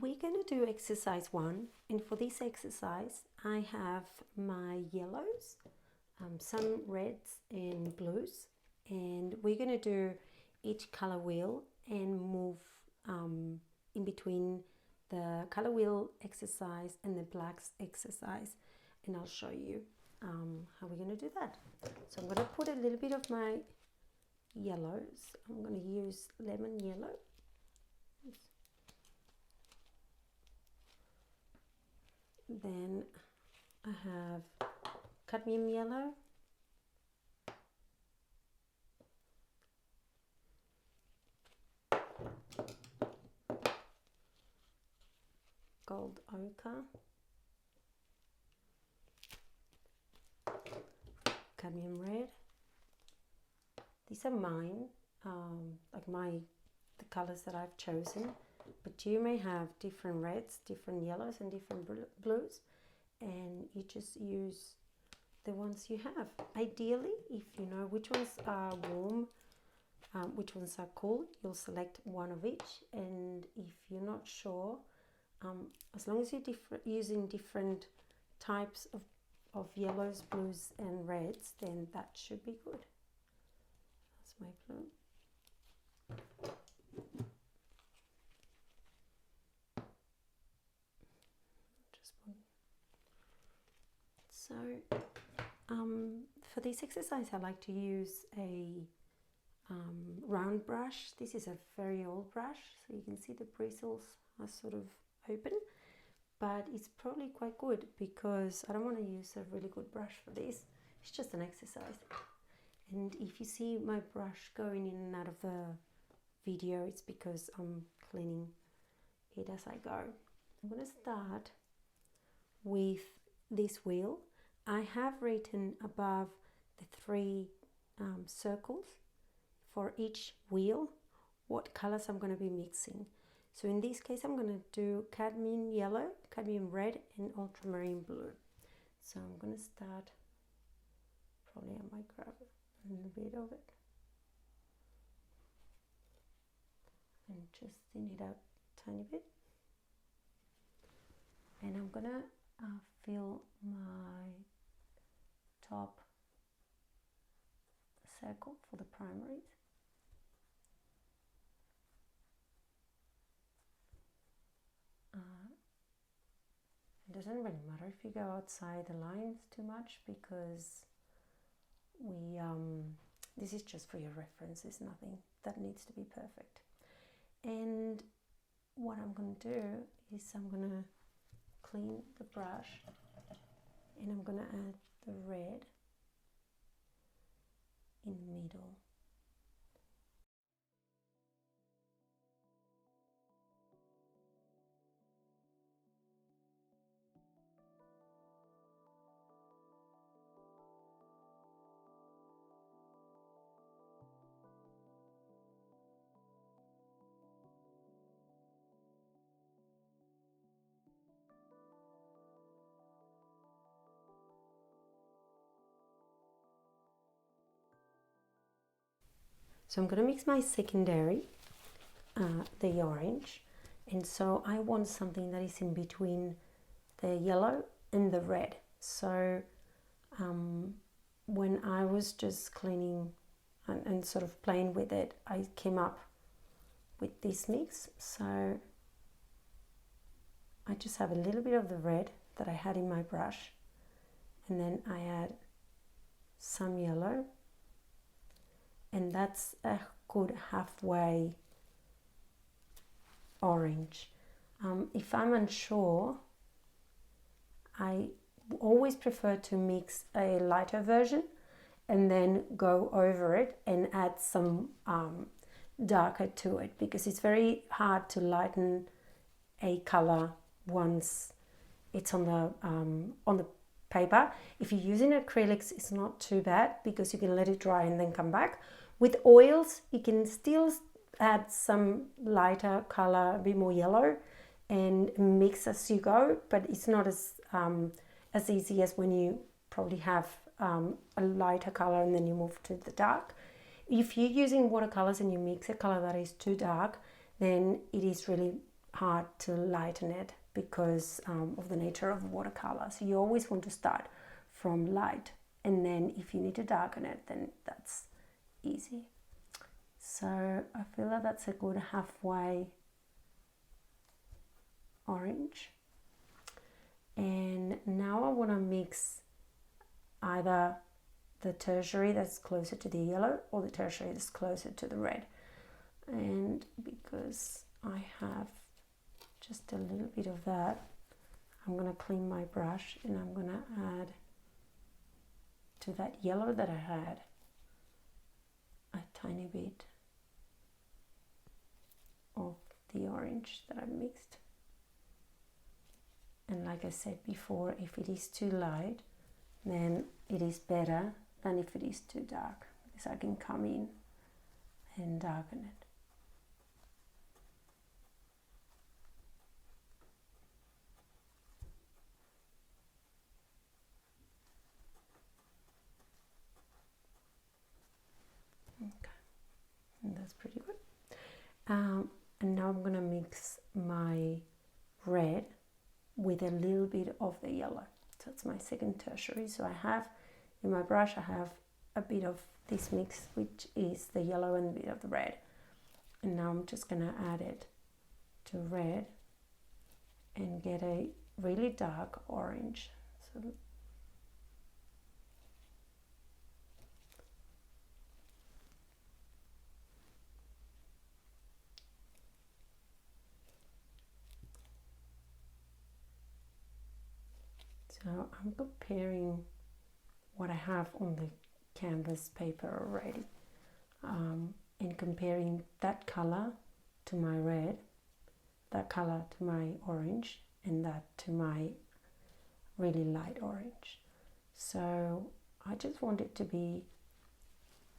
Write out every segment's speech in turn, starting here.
we're going to do exercise 1, and for this exercise I have my yellows, some reds and blues, and we're going to do each color wheel and move in between the color wheel exercise and the blacks exercise, and I'll show you how we're going to do that. So I'm going to put a little bit of my yellows. I'm going to use lemon yellow. Then I have cadmium yellow, gold ochre, cadmium red. These are mine, the colors that I've chosen, but you may have different reds, different yellows and different blues, and you just use the ones you have. Ideally, if you know which ones are warm, which ones are cool, you'll select one of each, and if you're not sure, as long as you're using different types of yellows, blues and reds, then that should be good. That's my blue. So for this exercise I like to use a round brush. This is a very old brush, so you can see the bristles are sort of open, but it's probably quite good because I don't want to use a really good brush for this. It's just an exercise, and if you see my brush going in and out of the video, it's because I'm cleaning it as I go. I'm going to start with this wheel. I have written above the 3 circles for each wheel what colors I'm going to be mixing. So in this case I'm going to do cadmium yellow, cadmium red and ultramarine blue. So I'm going to start, probably I might grab a little bit of it and just thin it out a tiny bit, and I'm going to fill my top circle for the primaries. It doesn't really matter if you go outside the lines too much, because we this is just for your reference. There's nothing that needs to be perfect. And what I'm going to do is I'm going to clean the brush, and I'm going to add the red in the middle. So I'm going to mix my secondary, the orange, and so I want something that is in between the yellow and the red. So when I was just cleaning and sort of playing with it, I came up with this mix. So I just have a little bit of the red that I had in my brush, and then I add some yellow, and that's a good halfway orange. If I'm unsure, I always prefer to mix a lighter version and then go over it and add some darker to it, because it's very hard to lighten a color once it's on the paper. If you're using acrylics, it's not too bad because you can let it dry and then come back. With oils, you can still add some lighter color, a bit more yellow, and mix as you go, but it's not as easy as when you probably have a lighter color and then you move to the dark. If you're using watercolors and you mix a color that is too dark, then it is really hard to lighten it because of the nature of watercolor. So you always want to start from light, and then if you need to darken it, then that's easy. So I feel like that's a good halfway orange. And now I want to mix either the tertiary that's closer to the yellow or the tertiary that's closer to the red. And because I have just a little bit of that, I'm going to clean my brush and I'm going to add to that yellow that I had a tiny bit of the orange that I mixed. And like I said before, if it is too light, then it is better than if it is too dark, because I can come in and darken it. Okay, and that's pretty good. And now I'm going to mix my red with a little bit of the yellow. So it's my second tertiary. So I have in my brush, I have a bit of this mix, which is the yellow and a bit of the red. And now I'm just going to add it to red and get a really dark orange. So I'm comparing what I have on the canvas paper already, and comparing that color to my red, that color to my orange, and that to my really light orange. So I just want it to be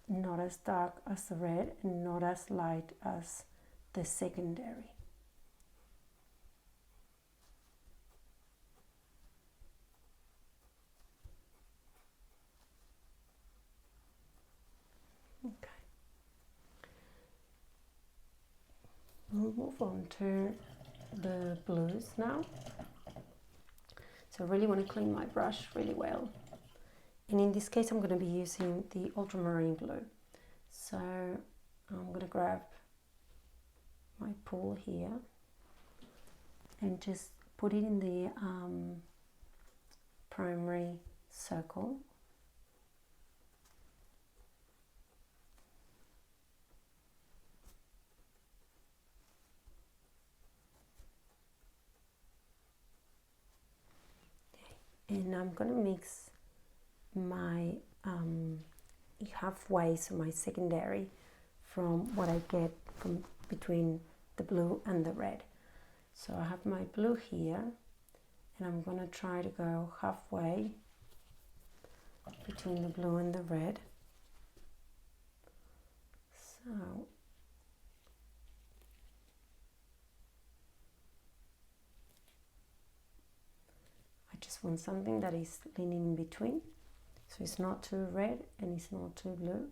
not as dark as the red and not as light as the secondary. Okay. We'll move on to the blues now. So I really want to clean my brush really well. And in this case, I'm going to be using the ultramarine blue. So I'm going to grab my pool here and just put it in the primary circle. And I'm going to mix my halfway, so my secondary, from what I get from between the blue and the red. So I have my blue here, and I'm going to try to go halfway between the blue and the red. So I just want something that is leaning in between, so it's not too red and it's not too blue.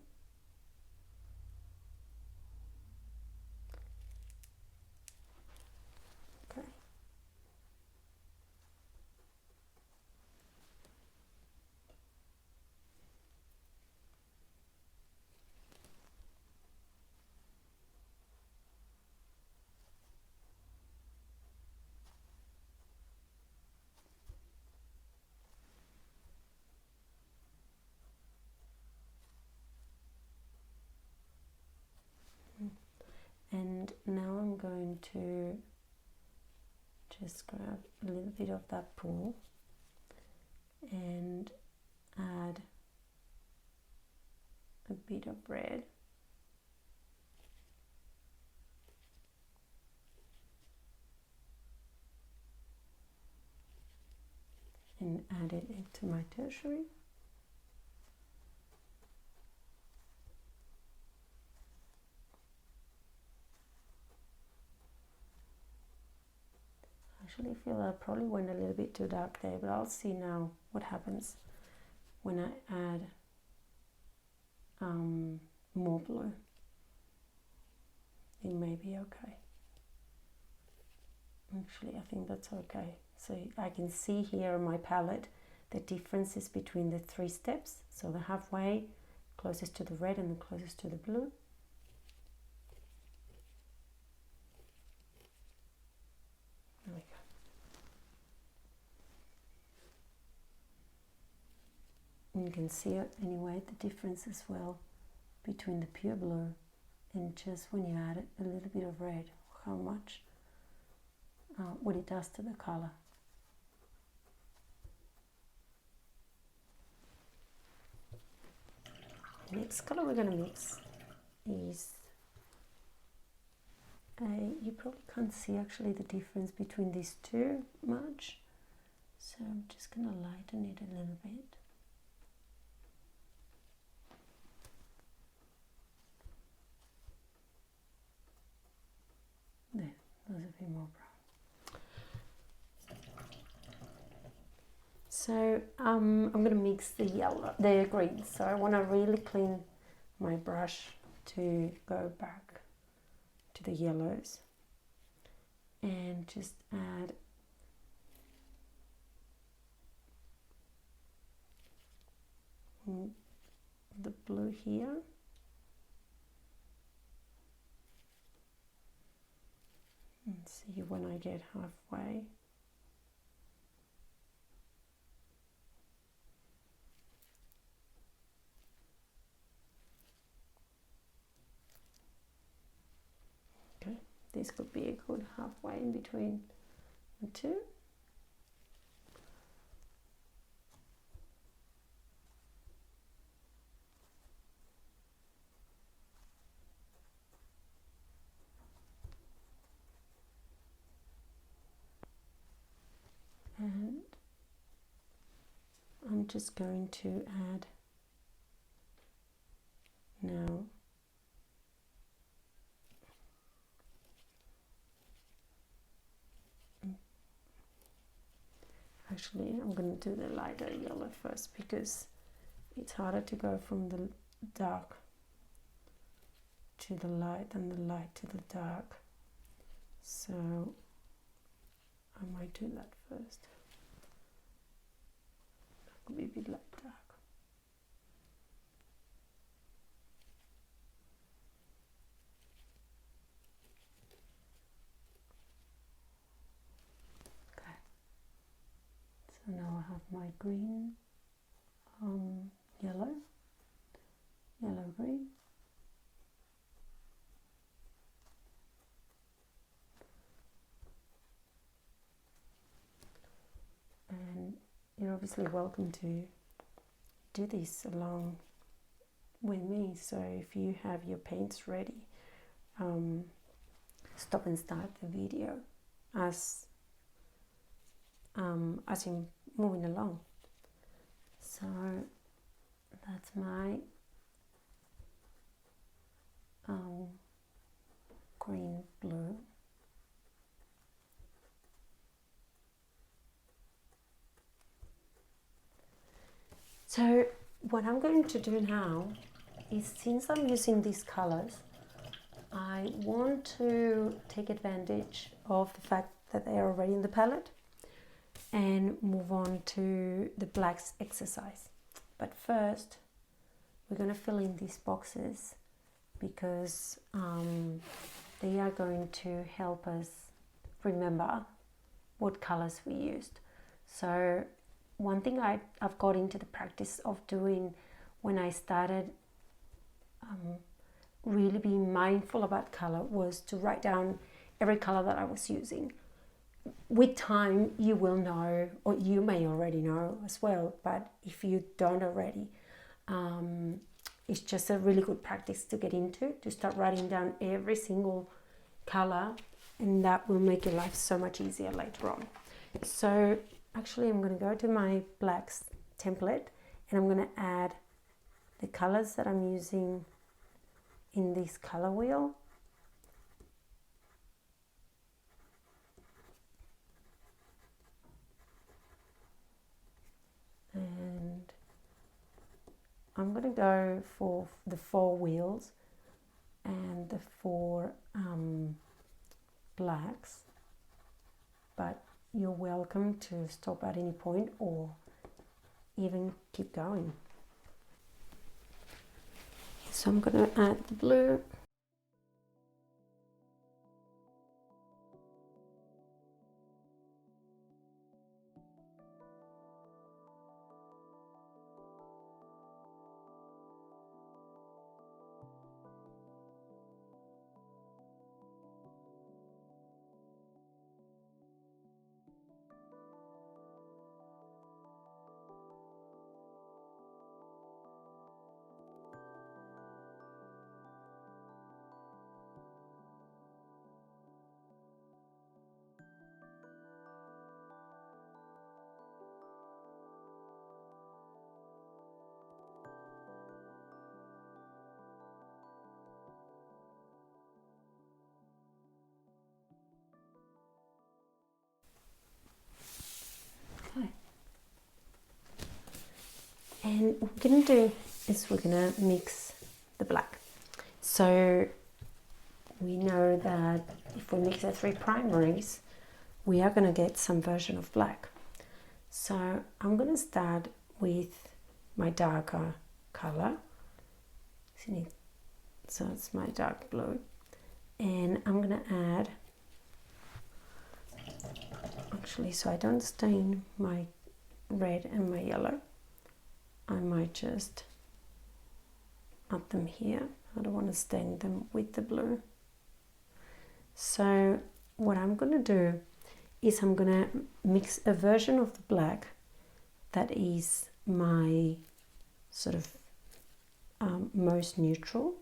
Okay. And now I'm going to just grab a little bit of that pool and add a bit of red. And add it into my tertiary. Actually, I feel I probably went a little bit too dark there, but I'll see now what happens when I add more blue. It may be okay. actually I think that's okay. So I can see here on my palette the differences between the 3 steps. So the halfway, closest to the red and the closest to the blue. There we go. And you can see it anyway, the difference as well between the pure blue and just when you add a little bit of red, how much, what it does to the color. The next color we're going to mix is you probably can't see actually the difference between these two much, so I'm just going to lighten it a little bit. There, there's a bit more brown. So I'm going to mix the green. So I want to really clean my brush to go back to the yellows and just add the blue here. And see when I get halfway. Okay, this could be a good halfway in between the two. And I'm just going to add now actually I'm going to do the lighter yellow first because it's harder to go from the dark to the light than the light to the dark, so I might do that first. That could be a bit light dark. Okay. So now I have my green, yellow, green. And you're obviously welcome to do this along with me. So if you have your paints ready, stop and start the video as you're moving along. So that's my green, blue. So what I'm going to do now is, since I'm using these colors, I want to take advantage of the fact that they are already in the palette and move on to the blacks exercise. But first, we're going to fill in these boxes because they are going to help us remember what colors we used. So one thing I've got into the practice of doing when I started really being mindful about color was to write down every color that I was using. With time, you will know, or you may already know as well, but if you don't already, it's just a really good practice to get into, to start writing down every single color, and that will make your life so much easier later on. So actually I'm going to go to my blacks template and I'm going to add the colors that I'm using in this color wheel. And I'm going to go for the 4 wheels and the 4 blacks. you're welcome to stop at any point or even keep going. So I'm going to add the blue. Okay. And what we're going to do is we're going to mix the black. So we know that if we mix our 3 primaries, we are going to get some version of black. So I'm going to start with my darker color. So it's my dark blue. And I'm going to add, actually, so I don't stain my red and my yellow, I might just add them here. I don't want to stain them with the blue. So what I'm going to do is I'm going to mix a version of the black that is my sort of most neutral,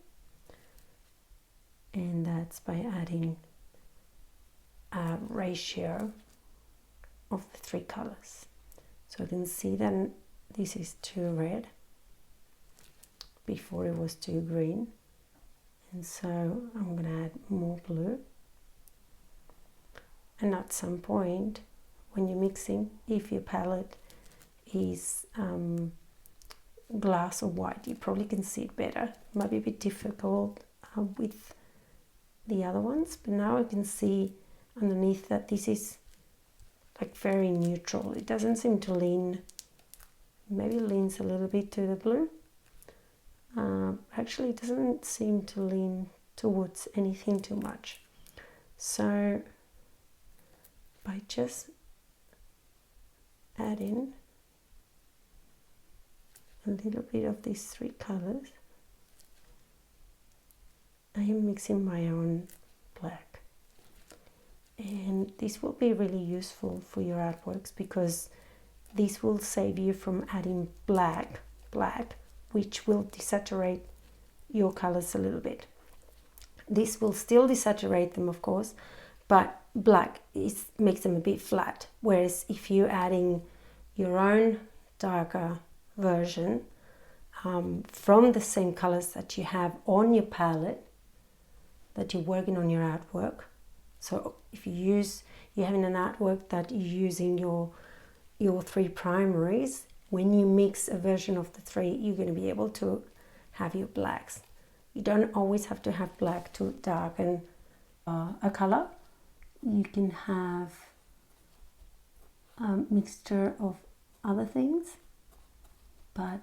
and that's by adding a ratio of the 3 colors. So you can see that this is 2 red, before it was 2 green, and so I'm going to add more blue. And at some point when you're mixing, if your palette is glass or white, you probably can see it better. It might be a bit difficult with the other ones, but now I can see underneath that this is like very neutral. It doesn't seem to lean, maybe leans a little bit to the blue. Actually, it doesn't seem to lean towards anything too much. So by just adding a little bit of these 3 colors, I am mixing my own black. And this will be really useful for your artworks, because this will save you from adding black, which will desaturate your colors a little bit. This will still desaturate them, of course, but black makes them a bit flat. Whereas if you're adding your own darker version from the same colors that you have on your palette, that you're working on your artwork. So if you're having an artwork that you're using your 3 primaries, when you mix a version of the 3, you're going to be able to have your blacks. You don't always have to have black to darken a color. You can have a mixture of other things, but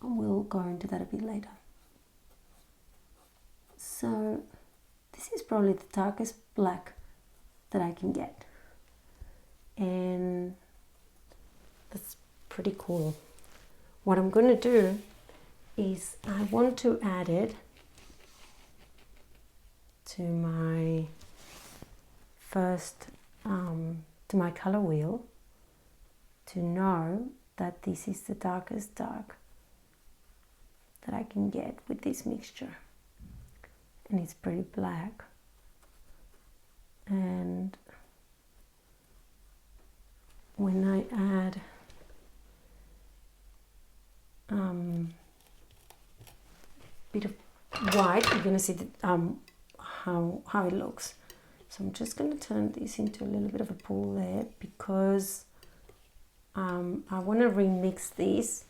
we'll go into that a bit later. So this is probably the darkest black that I can get, and that's pretty cool. What I'm going to do is I want to add it to my first to my color wheel to know that this is the darkest dark that I can get with this mixture, and it's pretty black. And when I add bit of white, you're going to see that, how it looks. So I'm just going to turn this into a little bit of a pool there, because I want to remix this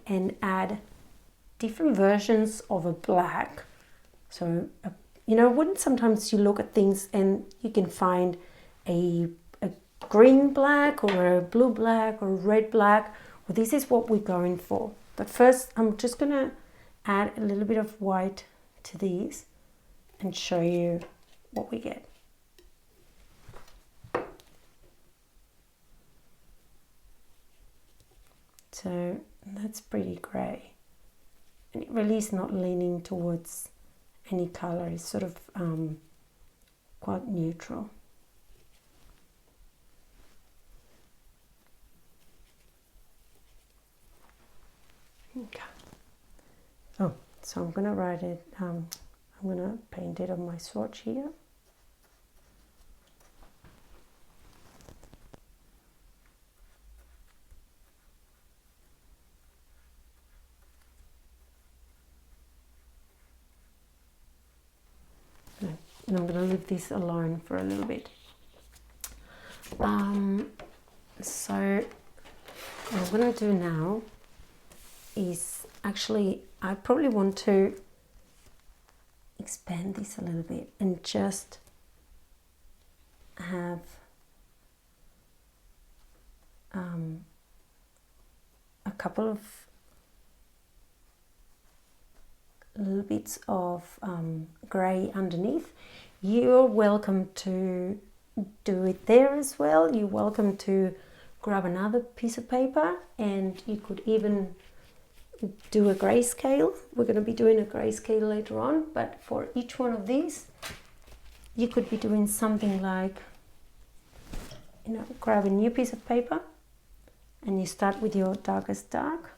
and add different versions of a black. So you know, when sometimes you look at things and you can find a green black or a blue black or red black. Well, this is what we're going for. But first, I'm just going to add a little bit of white to these and show you what we get. So that's pretty grey. And it really is not leaning towards any colour. It's sort of quite neutral. Okay. Oh, so I'm going to write it, I'm going to paint it on my swatch here. And I'm going to leave this alone for a little bit. So what I'm going to do now is actually, I probably want to expand this a little bit and just have a couple of little bits of grey underneath. You're welcome to do it there as well. You're welcome to grab another piece of paper, and you could even do a grayscale. We're going to be doing a grayscale later on, but for each one of these you could be doing something like, you know, grab a new piece of paper and you start with your darkest dark.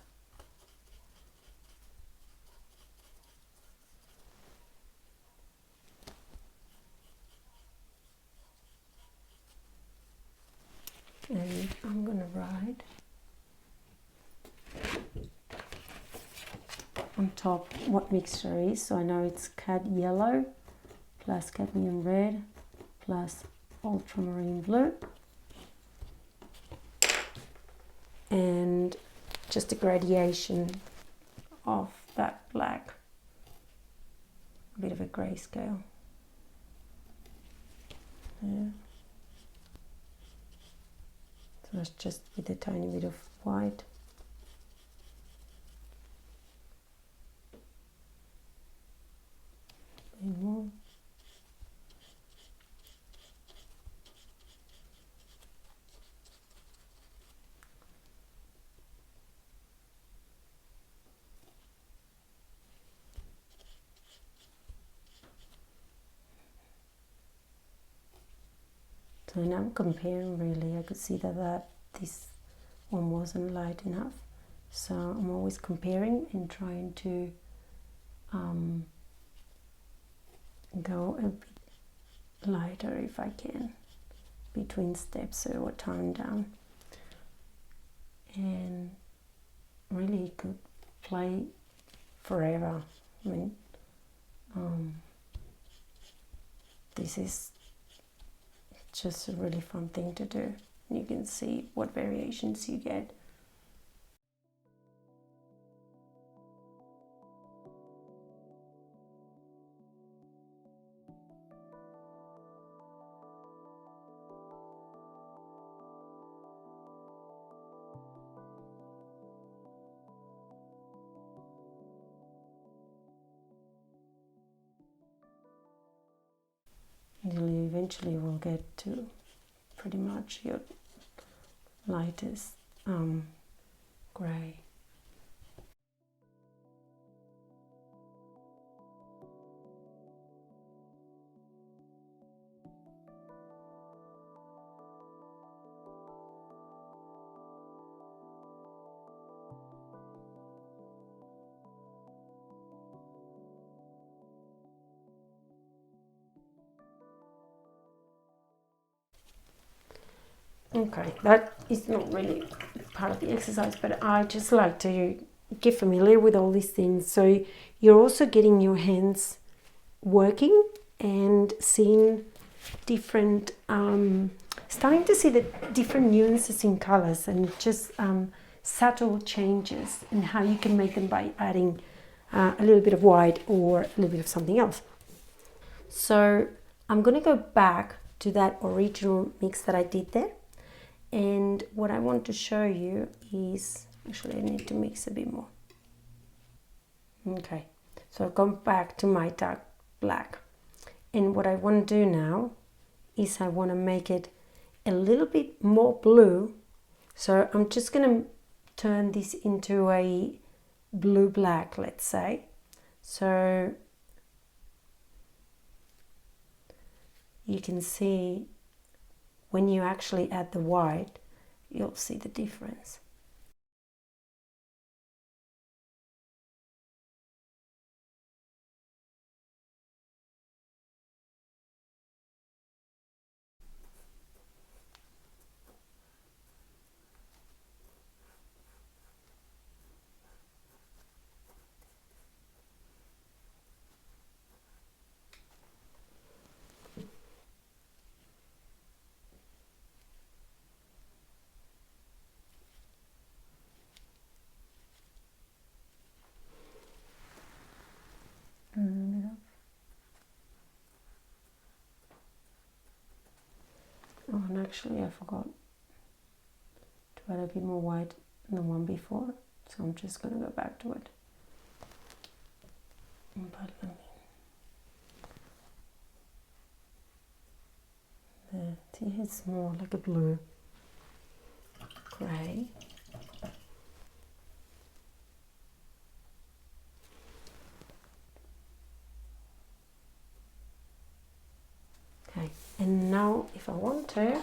And I'm going to write on top what mixture is. So I know it's cad yellow plus cadmium red plus ultramarine blue, and just a gradation of that black, a bit of a grayscale. Yeah. So it's just with a tiny bit of white. And more. So now I'm comparing really. I could see that this one wasn't light enough. So I'm always comparing and trying to go a bit lighter if I can between steps or tone down. And really it could play forever. I mean, this is just a really fun thing to do. You can see what variations you get. You eventually will get to pretty much your lightest grey. Okay, that is not really part of the exercise, but I just like to get familiar with all these things. So you're also getting your hands working and seeing different, starting to see the different nuances in colors and just subtle changes in how you can make them by adding a little bit of white or a little bit of something else. So I'm going to go back to that original mix that I did there. And what I want to show you is, actually I need to mix a bit more. Okay, so I've gone back to my dark black. And what I want to do now is I want to make it a little bit more blue. So I'm just going to turn this into a blue-black, let's say. So you can see when you actually add the white, you'll see the difference. Oh, and actually I forgot to add a bit more white than the one before, so I'm just going to go back to it. But there, see, it's more like a blue grey. Okay, and now if I want to,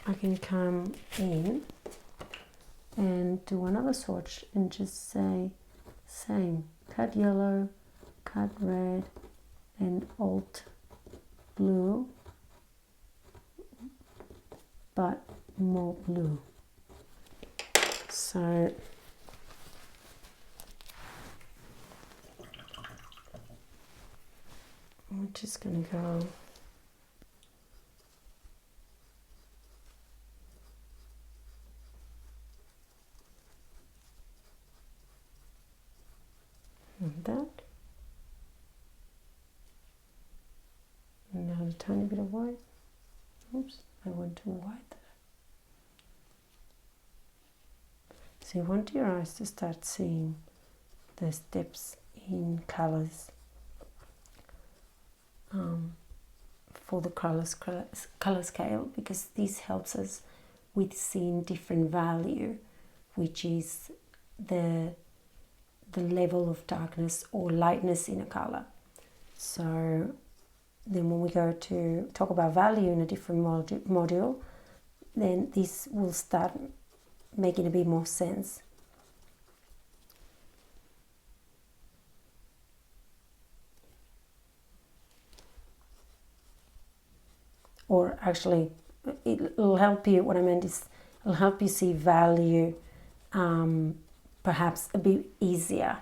I can come in and do another swatch and just say same, cut yellow, cut red, and alt blue, but more blue. So I'm just going to go like that. And now a tiny bit of white. Oops, I went too white. So you want your eyes to start seeing the steps in colors for the color scale, because this helps us with seeing different value, which is the level of darkness or lightness in a color. So then when we go to talk about value in a different module, then this will start making a bit more sense. Or actually, it'll help you, what I meant is, it'll help you see value perhaps a bit easier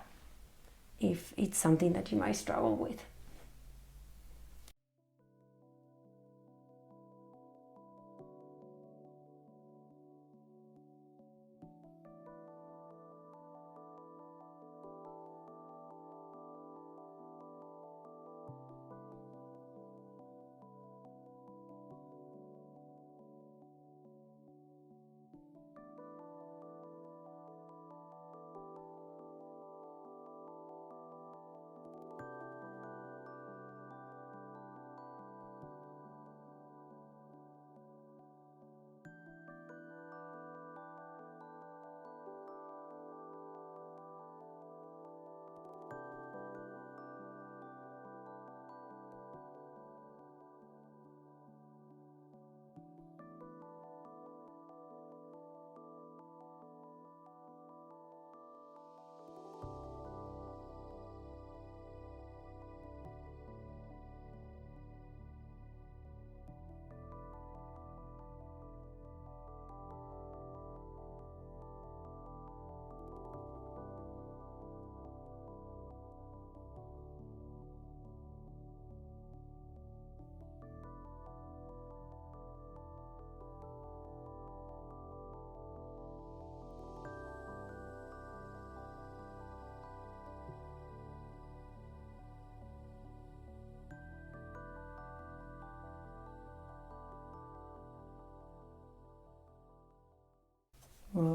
if it's something that you might struggle with.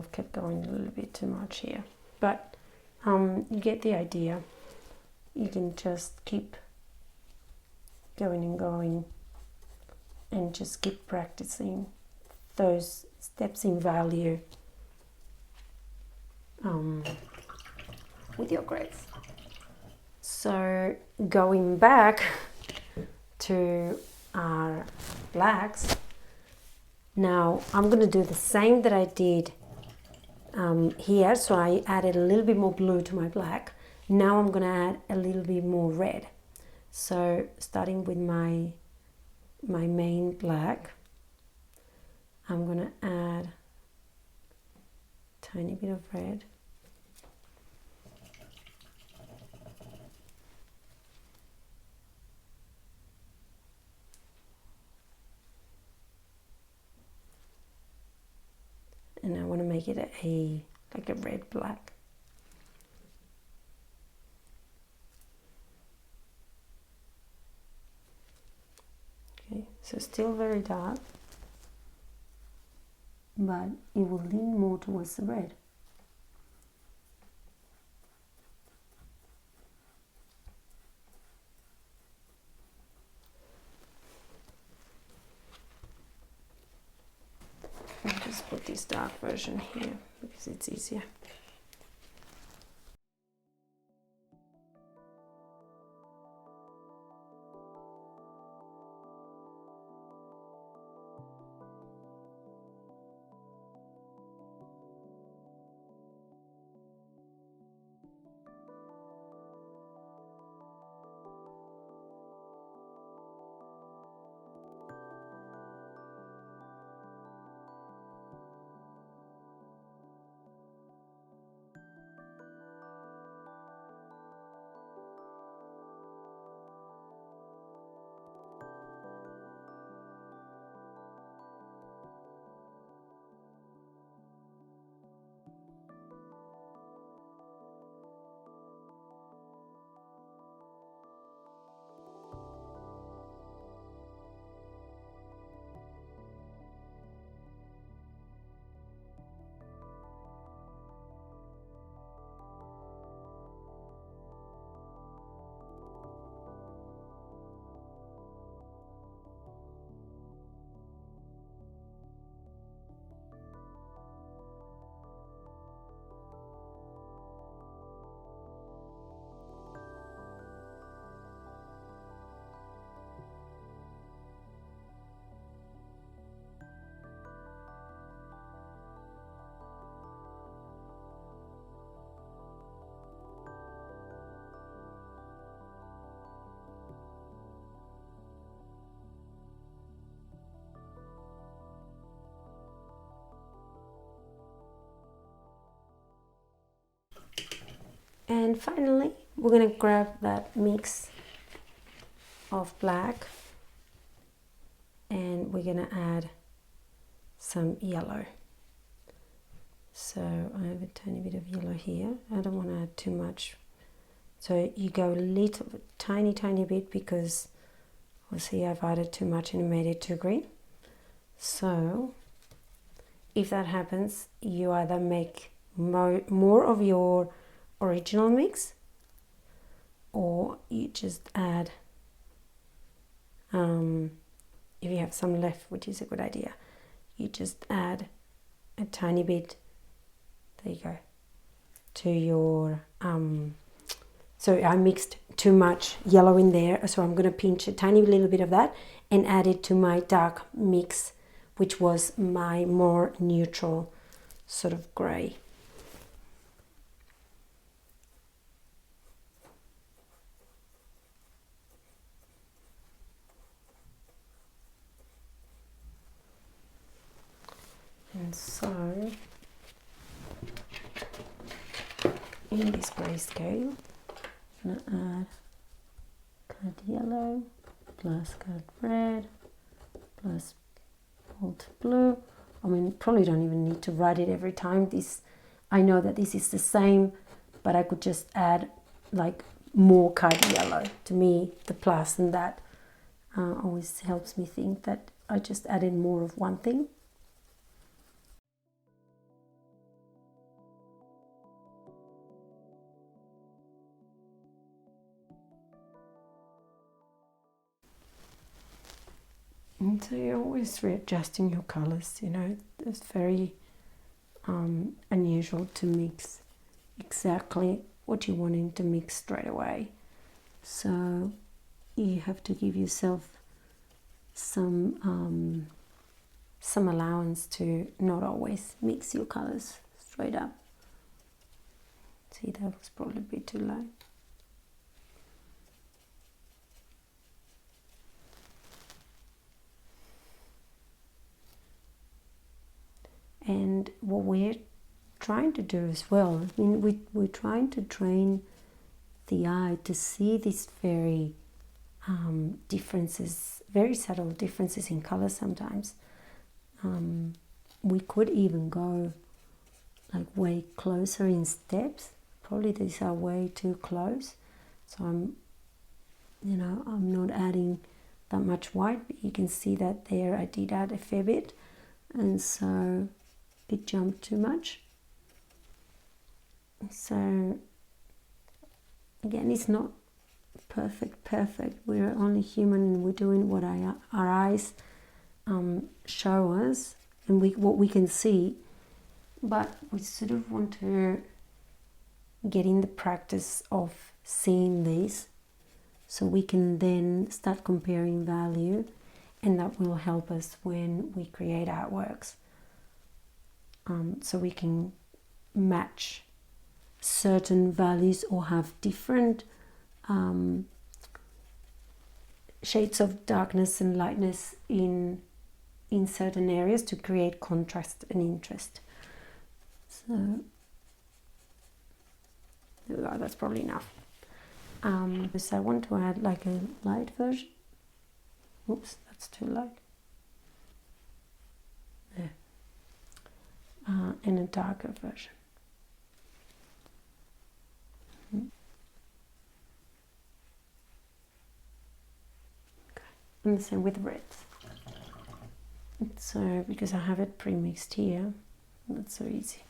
I've kept going a little bit too much here, but you get the idea. You can just keep going and going and just keep practicing those steps in value with your grades. So going back to our blacks, now I'm going to do the same that I did here. So I added a little bit more blue to my black. Now I'm going to add a little bit more red. So starting with my main black, I'm going to add a tiny bit of red. And I want to make it like a red black. Okay, so still very dark, but it will lean more towards the red. I'll just put this dark version here because it's easier. And finally, we're going to grab that mix of black and we're going to add some yellow. So I have a tiny bit of yellow here. I don't want to add too much. So you go a little tiny bit because we'll see I've added too much and it made it too green. So if that happens, you either make more of your original mix or you just add, if you have some left, which is a good idea, you just add a tiny bit, there you go, to your, so I mixed too much yellow in there, so I'm going to pinch a tiny little bit of that and add it to my dark mix, which was my more neutral sort of grey. And so in this grayscale, I'm going to add colored yellow plus colored red plus bold blue. I mean, probably don't even need to write it every time. This, I know that this is the same, but I could just add like more colored yellow. To me, the plus and that always helps me think that I just added more of one thing. And so you're always readjusting your colors, you know. It's very unusual to mix exactly what you're wanting to mix straight away. So you have to give yourself some allowance to not always mix your colors straight up. See, that was probably a bit too light. And what we're trying to do as well, I mean, we're trying to train the eye to see these very differences, very subtle differences in color sometimes. We could even go like way closer in steps. Probably these are way too close. So I'm not adding that much white, but you can see that there I did add a fair bit, and so it jumped too much. So again, it's not perfect. We're only human, and we're doing what our eyes show us, and what we can see. But we sort of want to get in the practice of seeing these, so we can then start comparing value, and that will help us when we create artworks. So we can match certain values or have different shades of darkness and lightness in certain areas to create contrast and interest. So there we go, that's probably enough. So I want to add like a light version. Oops, that's too light. There. And a darker version. Okay. And the same with reds. So because I have it pre-mixed here, that's so easy.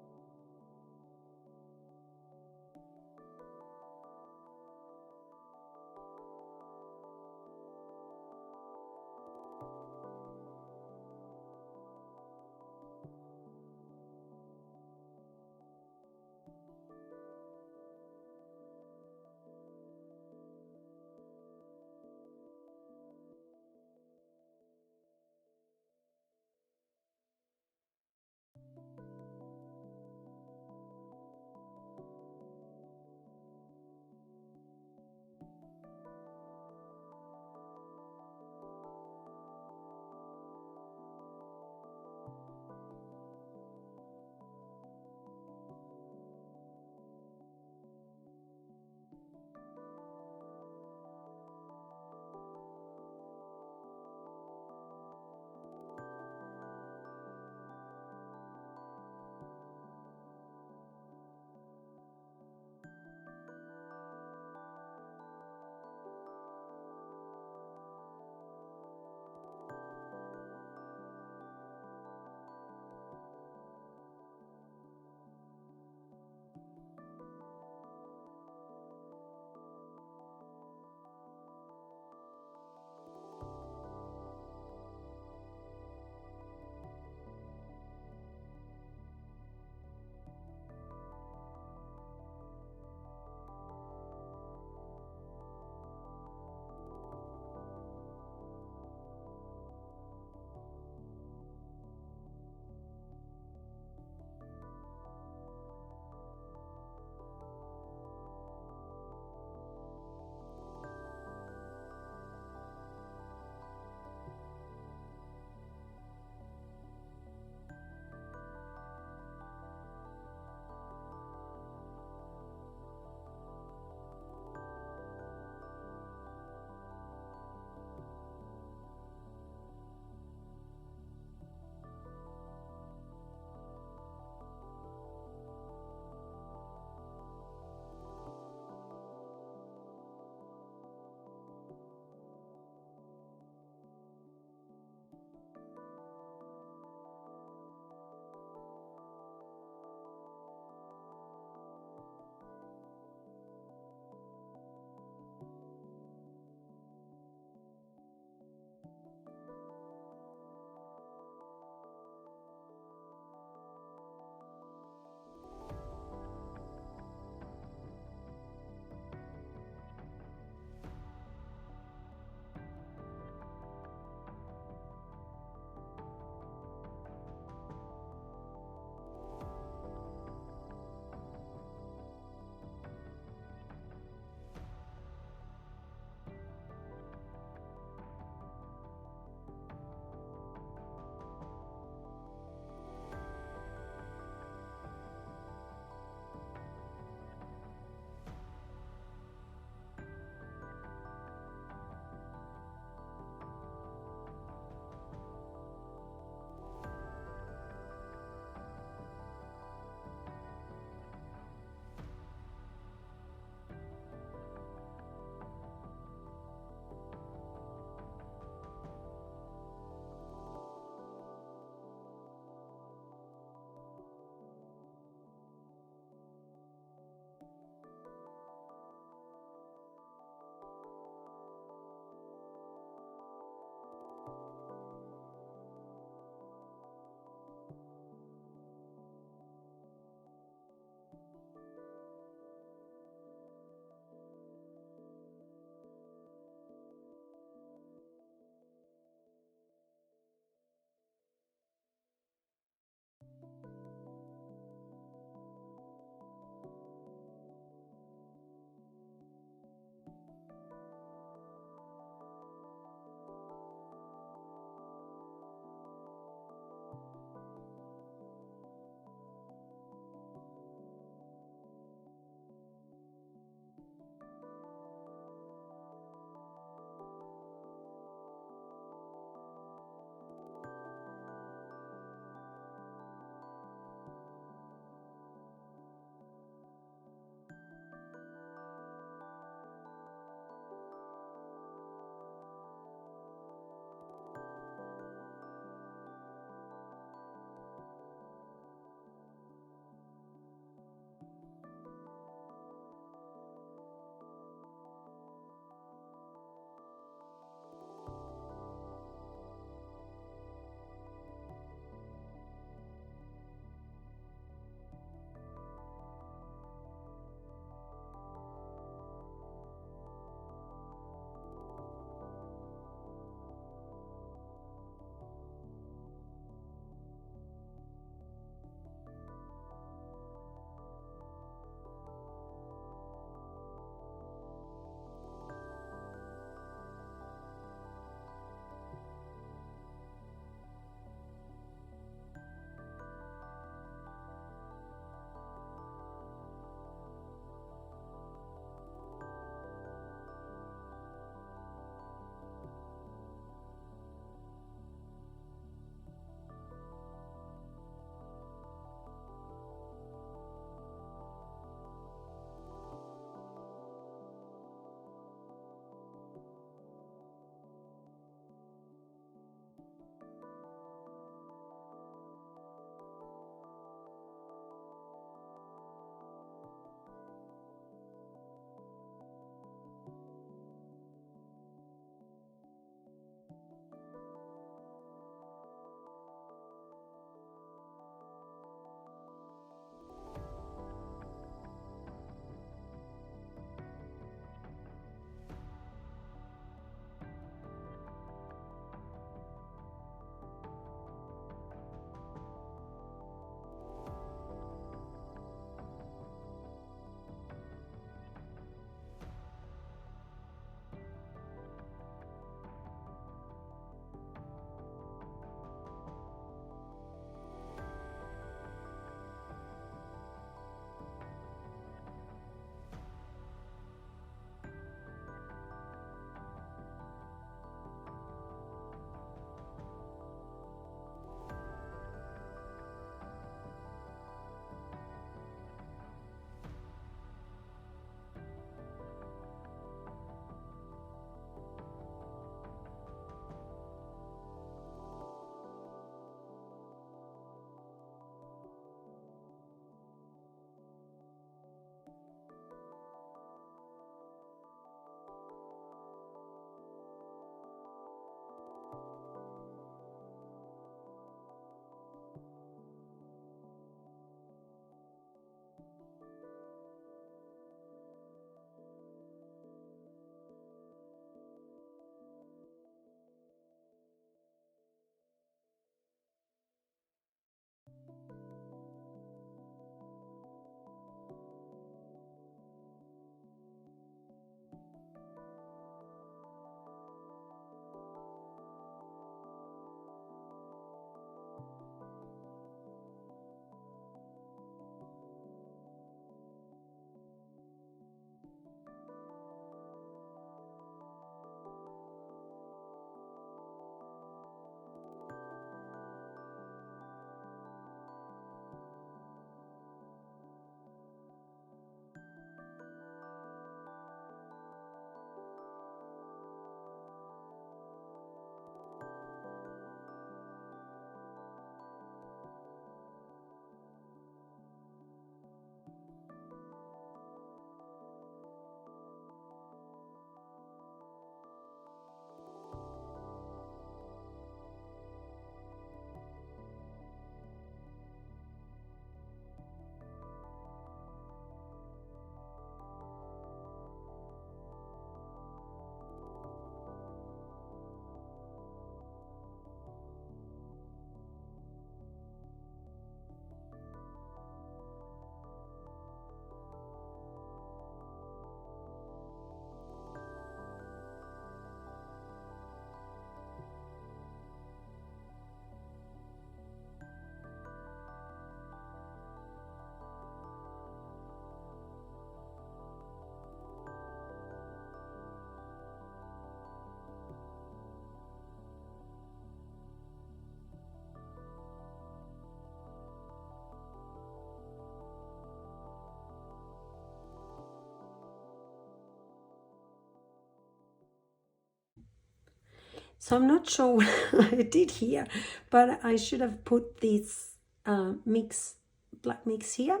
So I'm not sure what I did here, but I should have put this black mix here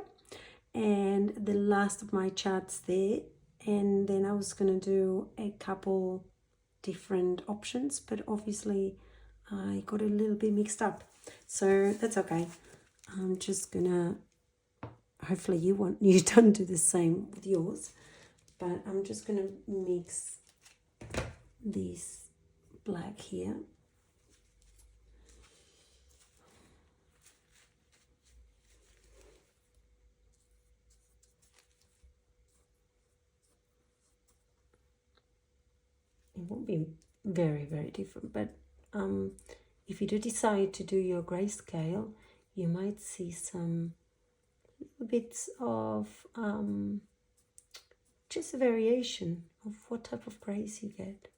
and the last of my charts there, and then I was going to do a couple different options, but obviously I got a little bit mixed up, so that's okay. I'm just gonna, hopefully you don't do the same with yours, but I'm just gonna mix this black here. It won't be very different, but if you do decide to do your grayscale, you might see some bits of just a variation of what type of grays you get.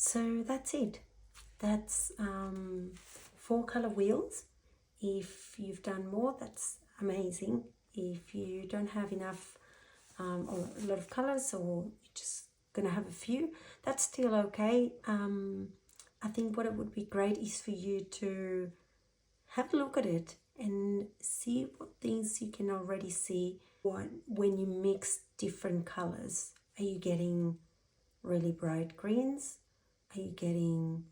So that's it. That's 4 color wheels. If you've done more, that's amazing. If you don't have enough or a lot of colors, or you're just gonna have a few, that's still okay. I think what it would be great is for you to have a look at it and see what things you can already see. When you mix different colors, are you getting really bright greens? Are you getting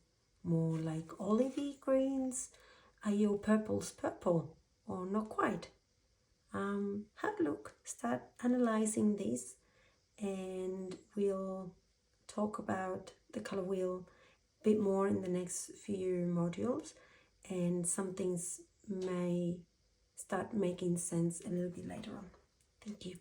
more like olivey greens? Are your purples purple or not quite? Have a look, start analyzing this, and we'll talk about the color wheel a bit more in the next few modules, and some things may start making sense a little bit later on. Thank you.